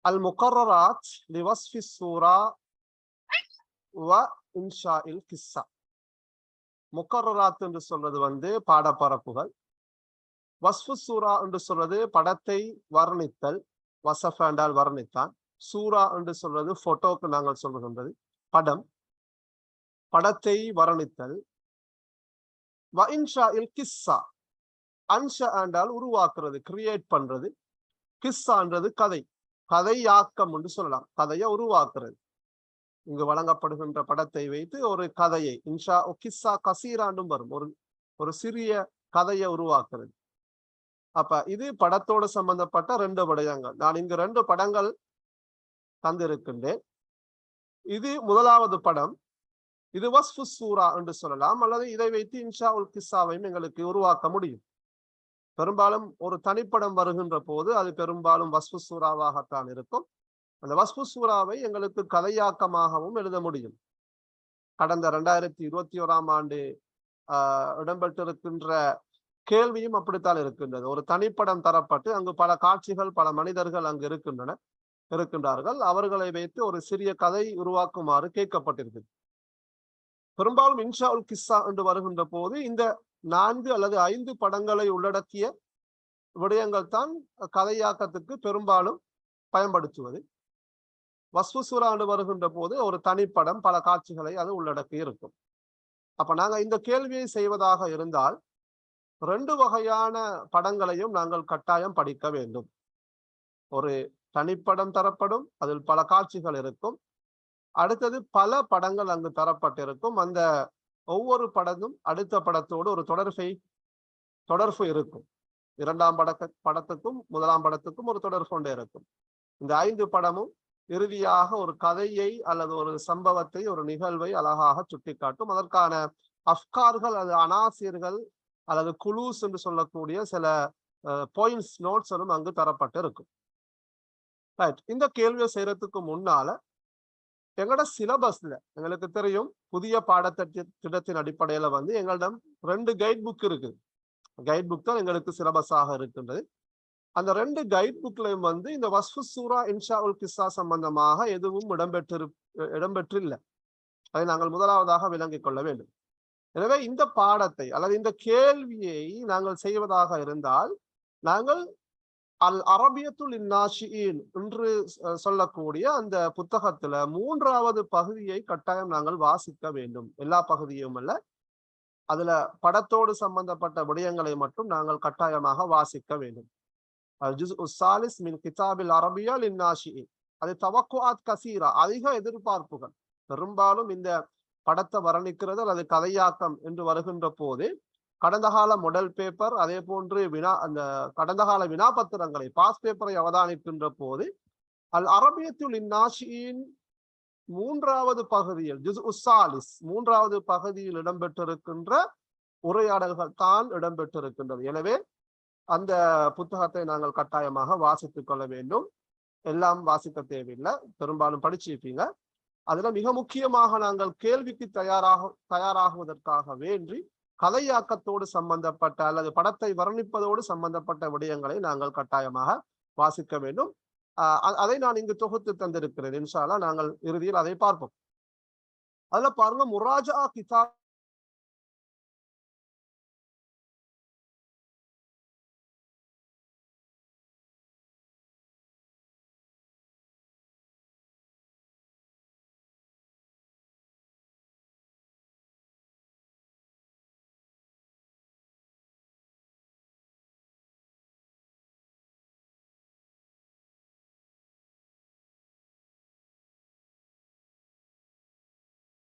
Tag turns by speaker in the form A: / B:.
A: அல் முகர்ரராத் லிவஸ்ஃபி சூரா வ இன்ஷாஇல் கிஸ்ஸா. முகர்ரராத் என்று சொல்றது வந்து பாடப்பரப்புகள். வஸ்ஃபு சூரா என்று சொல்றது படத்தை வர்ணித்தல். வசஃப என்றால் வர்ணித்தான். சூரா என்று சொல்றது போட்டோக்கு நாங்கள் சொல்லுகின்றது படம், படத்தை வர்ணித்தல். வ இன்ஷாஇல் கிஸ்ஸா, அன்ஷா என்றால் உருவாக்குறது, கிரியேட் பண்றது. கிஸ்ஸான்றது கதை, கதையாக்கம் என்று சொல்லலாம், கதையை உருவாக்குறது. இங்கு வழங்கப்படுகின்ற படத்தை வைத்து ஒரு கதையை இன்ஷா கிஸ்ஸா கசீராண்டும் வரும், ஒரு சிறிய கதையை உருவாக்குறது. அப்ப இது படத்தோடு சம்பந்தப்பட்ட 2 விடயங்கள். நான் இங்கு 2 படங்கள் தந்திருக்கின்றேன். இது முதலாவது படம். இது வஸ்ஃபு சூரா என்று சொல்லலாம், அல்லது இதை வைத்து இன்ஷா உல் கிஸ்ஸாவையும் எங்களுக்கு உருவாக்க முடியும். பெரும்பாலும் ஒரு தனிப்படம் வருகின்ற போது அது பெரும்பாலும் வஸ்ஃபு சூராவாகத்தான் இருக்கும். அந்த வஸ்ஃபு சூராவை எங்களுக்கு கதையாக்கமாகவும் எழுத முடியும். கடந்த 2021ஆம் ஆண்டு இடம்பெற்றிருக்கின்ற கேள்வியும் அப்படித்தான் இருக்கின்றது. ஒரு தனிப்படம் தரப்பட்டு அங்கு பல காட்சிகள், பல மனிதர்கள் அங்கு இருக்கின்றார்கள். அவர்களை வைத்து ஒரு சிறிய கதை உருவாக்குமாறு கேட்கப்பட்டிருக்கு. பெரும்பாலும் இன்ஷா உல் கிஸ்ஸா என்று வருகின்ற போது இந்த 4 அல்லது 5 படங்களை உள்ளடக்கிய விடயங்கள் தான் கதையாக்கத்துக்கு பெரும்பாலும் பயன்படுத்துவது. வஸ்ஃபு சூரா என்று வருகின்ற போது ஒரு தனிப்படம், பல காட்சிகளை அது உள்ளடக்கி இருக்கும். அப்ப நாங்க இந்த கேள்வியை செய்வதாக இருந்தால் 2 வகையான படங்களையும் நாங்கள் கட்டாயம் படிக்க வேண்டும். ஒரு தனிப்படம் தரப்படும், அதில் பல காட்சிகள் இருக்கும். அடுத்தது பல படங்கள் அங்கு தரப்பட்டிருக்கும். அந்த ஒவ்வொரு படமும் அடுத்த படத்தோடு ஒரு தொடர்பு இருக்கும். 2ஆம் படத்துக்கும் 1ஆம் படத்துக்கும் ஒரு தொடர்பு கொண்டே இருக்கும். இந்த 5 படமும் இறுதியாக ஒரு கதையை அல்லது ஒரு சம்பவத்தை, ஒரு நிகழ்வை அழகாக சுட்டிக்காட்டும். அதற்கான அஃப்கார்கள், அது அனாசிர்கள் அல்லது குலூஸ் என்று சொல்லக்கூடிய சில பாயிண்ட்ஸ், நோட்ஸும் அங்கு தரப்பட்டு இருக்கும். ரைட். இந்த கேள்வியை செய்யறதுக்கு முன்னால எங்களோட சிலபஸ்ல எங்களுக்கு தெரியும், புதிய பாடத்திட்டத்தின் அடிப்படையில வந்து எங்களிடம் 2 கைட் புக் இருக்கு. கைட் புக் தான் எங்களுக்கு சிலபஸாக இருக்கின்றது. அந்த 2 கைட் புக்லையும் வந்து இந்த வஸ்ஃபு சூரா, இன்ஷா உல் கிஸ்ஸா சம்பந்தமாக எதுவும் இடம்பெற்றில்லை. அதை நாங்கள் முதலாவதாக விளங்கிக் கொள்ள வேண்டும். எனவே இந்த பாடத்தை அல்லது இந்த கேள்வியை நாங்கள் செய்வதாக இருந்தால் நாங்கள் அல் அரபியத்துல் இன்னாஷியின் என்று சொல்லக்கூடிய அந்த புத்தகத்துல 3வது பகுதியை கட்டாயம் நாங்கள் வாசிக்க வேண்டும். எல்லா பகுதியும் அல்ல, அதுல படத்தோடு சம்பந்தப்பட்ட விடயங்களை மட்டும் நாங்கள் கட்டாயமாக வாசிக்க வேண்டும். அல் ஜுஸ்உ ஸாலிஸ் மின் கிதாபில் அரபியா லின்னாஷியின். அது தவக்குஆத் கசீரா, அதிக எதிர்பார்ப்புகள். பெரும்பாலும் இந்த படத்தை வர்ணிக்கிறது அல்லது கதையாக்கம் என்று வருகின்ற போது கடந்த கால மாடல் பேப்பர், அதே போன்று அந்த கடந்த கால வினாபத்திரங்களை, பாஸ் பேப்பரை அவதானிக்கின்ற போது அல் அரபியத்துல் இன்னாஷியின் 3வது பகுதியில், ஜுஸ்உ ஸாலிஸ் 3வது பகுதியில் இடம்பெற்றிருக்கின்ற உரையாடல்கள் தான் இடம்பெற்றிருக்கின்றது. எனவே அந்த புத்தகத்தை நாங்கள் கட்டாயமாக வாசித்துக் கொள்ள வேண்டும். எல்லாம் வாசிக்க தேவையில்லை, பெரும்பாலும் படிச்சிருப்பீங்க. அதுல மிக முக்கியமாக நாங்கள் கேள்விக்கு தயாராகுவதற்காக வேண்டி கதையாக்கத்தோடு சம்பந்தப்பட்ட அல்லது படத்தை வர்ணிப்பதோடு சம்பந்தப்பட்ட விடயங்களை நாங்கள் கட்டாயமாக வாசிக்க வேண்டும். அதை நான் இங்கு தொகுத்து தந்திருக்கிறேன். இன்ஷா அல்லாஹ் நாங்கள் இறுதியில் அதை பார்ப்போம். அதுல பாருங்க, முராஜா கிதாப்